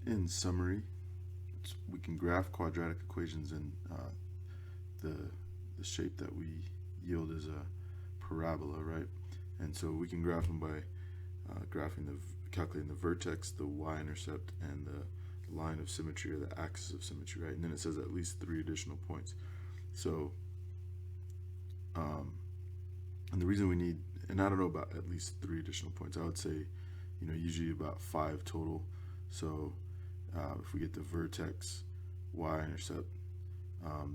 In summary, we can graph quadratic equations in the shape that we yield is a parabola, right? And so we can graph them by calculating the vertex, the y-intercept, and the line of symmetry or the axis of symmetry, right? And then it says at least 3 additional points. So, and the reason we need, and I don't know about at least 3 additional points, I would say, usually about 5 total. So if we get the vertex, y-intercept,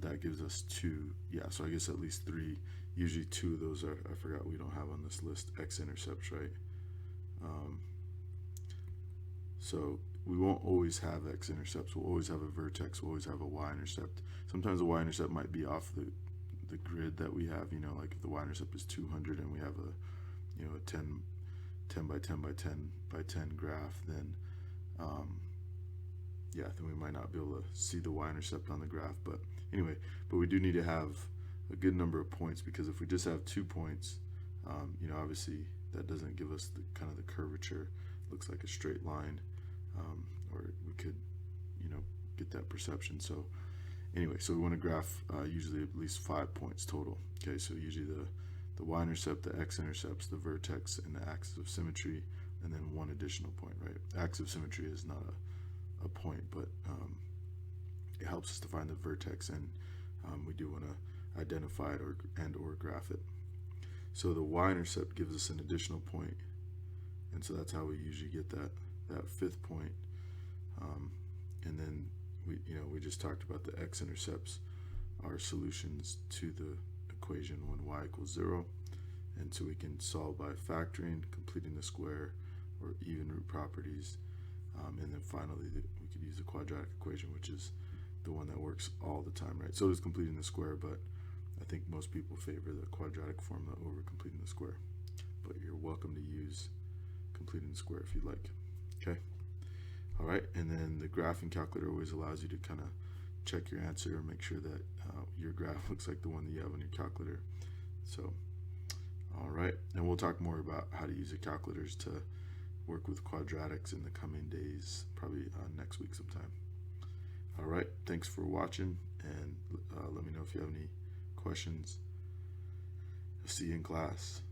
that gives us 2. Yeah, so I guess at least 3. Usually 2 of those are, I forgot we don't have on this list, x-intercepts, right? So we won't always have x-intercepts. We'll always have a vertex. We'll always have a y-intercept. Sometimes the y-intercept might be off the grid that we have, like if the y-intercept is 200 and we have a 10 by 10 by 10 by 10 graph, then then we might not be able to see the y-intercept on the graph. But anyway, we do need to have a good number of points, because if we just have 2 points, obviously that doesn't give us the kind of the curvature. It looks like a straight line, or we could get that perception. So anyway, so we want to graph usually at least 5 points total. Okay, so usually the y-intercept, the x-intercepts, the vertex, and the axis of symmetry, and then 1 additional point, right? Axis of symmetry is not a point, but it helps us to find the vertex, and we do want to identify it or graph it. So the y-intercept gives us an additional point, and so that's how we usually get that 5th point. And then we just talked about the x-intercepts are solutions to the equation when y equals 0, and so we can solve by factoring, completing the square, or even root properties, and then finally we could use the quadratic equation, which is the one that works all the time, right? So does completing the square, but I think most people favor the quadratic formula over completing the square, but you're welcome to use completing the square if you'd like. Okay. All right, and then the graphing calculator always allows you to kind of check your answer or make sure that your graph looks like the one that you have on your calculator. So, all right, and we'll talk more about how to use the calculators to work with quadratics in the coming days, probably next week sometime. All right, thanks for watching, and let me know if you have any questions. See you in class.